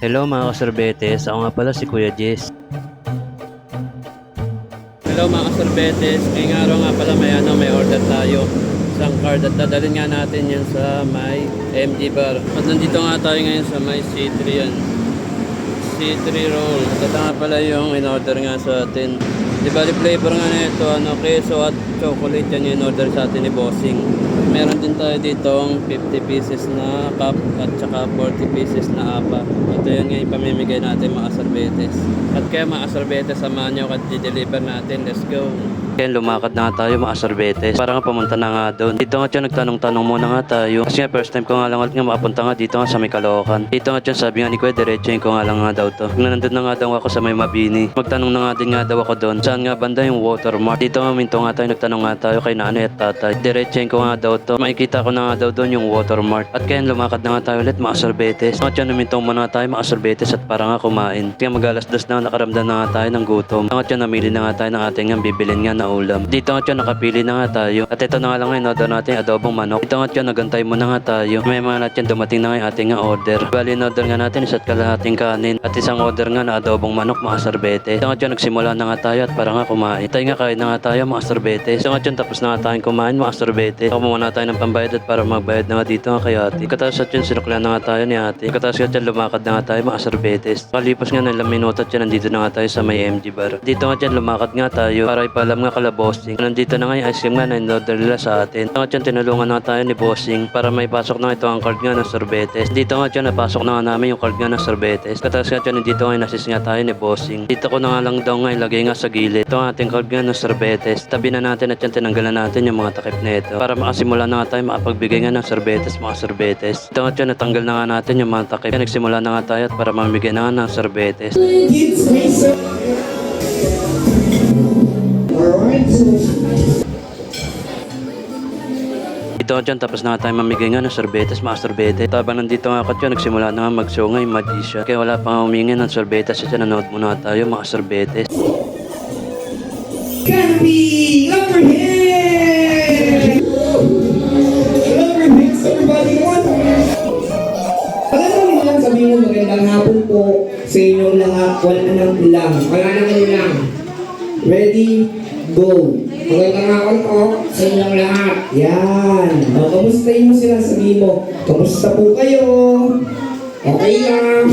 Hello mga kasorbetes, ako nga pala si Kuya Jess. Hello mga kasorbetes, ngayong araw nga pala may order tayo. Isang card at dadalhin nga natin yan sa may MG Bar. At nandito nga tayo ngayon sa may C3 yan. C3 roll. At ito nga pala yung in-order nga sa atin. Di ba flavor nga na ito, queso at chocolate yan yung in-order sa atin ni Bossing. Meron din tayo dito 50 pieces na cup at saka 40 pieces na apa. Ito yan nga ipamimigay natin mga sorbetes. At kaya mga sorbetes, samahan nyo at i-deliver natin. Let's go! Kaya lumakad na nga tayo mga sorbetes. Para nga pumunta na nga doon. Dito nga siya nagtanong-tanong muna nga tayo. Kasi nga first time ko nga lang nga makapunta nga dito nga sa may Caloocan. Dito nga siya sabi nga ni Kuya, diretsuhin ko nga lang nga daw to. Nandun na nga daw ako sa may Mabini. Magtanong na nga din nga daw ako doon. Saan nga banda yung watermark? Dito nga minto nga tayo, nagtanong nga tayo kay nanay at tatay. Diretsuhin ko nga daw to. Makikita ko na nga daw doon yung watermark. At kaya lumakad na nga tayo ulit mga sorbetes. At yan namintong muna tayo mga sorbetes at para nga kumain. Kaya mag-alas-dos na nakaramdam na nga tayo ng gutom. At yan namili na nga tayo ng ating nga bibilin nga na ulam. Dito nga yan nakapili na nga tayo. At ito na nga lang ngayon order natin adobong manok. Dito nga yan nagantay muna nga tayo. May mga natin dumating na nga yung ating nga order. Bali order nga natin isa't kalahating kanin. At isang order nga na adobong manok mga sorbetes. Dito nga yan nagsimula na nga tayo at para nga kumain. Tayo nga kain na nga tayo mga sorbetes. Dito nga yan tapos na nga tayong kumain mga sorbetes. Kumuha na tayo ng pambayad at para magbayad na nga dito nga kay ate. Katapos at yun sinuklan na nga tayo ni ate. Katapos at yun lumakad na nga tayo mga sorbetes. Kalipos nga ng ilang minuto at yun nandito na nga tayo sa may MG Bar. Dito nga yan lumakad nga tayo para ipalam nga kala Bossing. Nandito na nga yung ice cream nga na in-order nila sa atin. Dito nga yan tinulungan na nga tayo ni Bossing para may pasok na ito ang card nga ng sorbetes. Dito nga yan napasok na nga namin yung card nga ng sorbetes. Katapos nga yan dito nga inassist nga tayo ni Bossing. Dito ko na nga lang daw nga ilagay nga sa gilid. Ito ang ating card nga ng sorbetes. Tabi na natin at yan tinanggalan natin yung mga takip na ito para makasimula na nga tayo makapagbigay nga ng sorbetes mga sorbetes. Ito nga yan natanggal na nga natin yung mga takip. Kaya nagsimula na nga tayo at para mamigay na nga ng sorbetes. Ito nga dyan, tapos na nga tayo mamigay nga ng sorbetes, mga sorbetes. Habang nandito nga ako dyan, nagsimula na nga mag-show nga yung magician. Kaya wala pa nga humingi ng sorbetes. At yan, nanood muna tayo mga sorbetes. Candy! Clap your hands! Clap your hands, everybody! Alam mo lang, sabihin mo magandang hapon po sa inyong lahat. Wala nang lang. Wala nang lang. Ready? Go! Magandang hapon po sa inyong lahat. Yan. O, kamustahin mo sila, sabihin mo. Kamusta po kayo? Okay lang.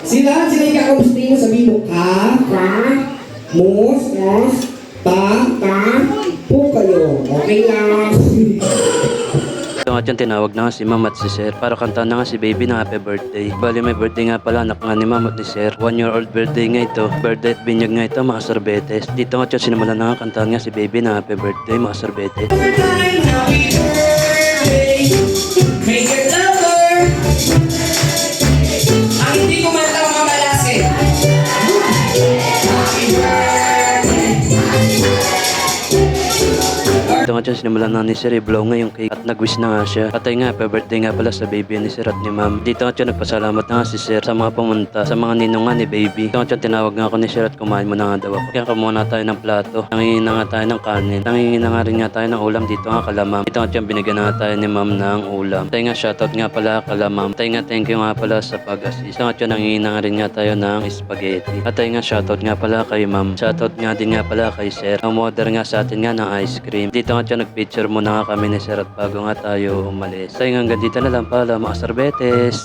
sila yung kakamustahin mo, sabihin mo. Mos, po kayo. Okay lang. Ito nga dyan, tinawag na nga si Ma'am at si Sir para kanta na nga si Baby na happy birthday. Bali may birthday nga pala, anak nga ni Ma'am at ni Sir. 1-year-old birthday nga ito. Birthday at binyag nga ito mga sorbetes. Dito nga dyan, sinimulan na nga kantahan nga si Baby na happy birthday mga sorbetes. Make it lover. Ang hindi ko manta mga malase. Happy birthday. Ito nga dyan, sinimulan na ni Sir i-blow nga yung cake at nag-wish na nga siya. Patay nga, happy birthday nga pala sa Baby ni Sir at ni Ma'am. Dito nga dyan, nagpasalamat na nga si Sir sa mga pumunta, sa mga ninong nga ni Baby. Dito nga dyan, tinawag nga ako ni Sir at kumain mo na nga daw ako. Kaya kumuha na tayo ng plato. Nangingin na nga tayo ng kanin. Nangingin na nga rin nga tayo ng ulam dito nga kala Ma'am. Dito nga dyan, binigyan na nga tayo ni Ma'am ng ulam. Tayo nga, shoutout nga pala kala Ma'am. Tayo nga, thank you nga pala sa pag-assist. Dito nga dyan, nangingin na nga rin nga tayo ng spaghetti. At tayo nga, shoutout nga pala kay Ma'am. Shoutout nga din nga pala kay Sir. Umorder nga sa atin nga ng ice cream. Dito nga dyan, nag-picture muna nga kami ni Sir at bago nga tayo umalis. Tayo nga hanggang dito na lang pala mga sorbetes.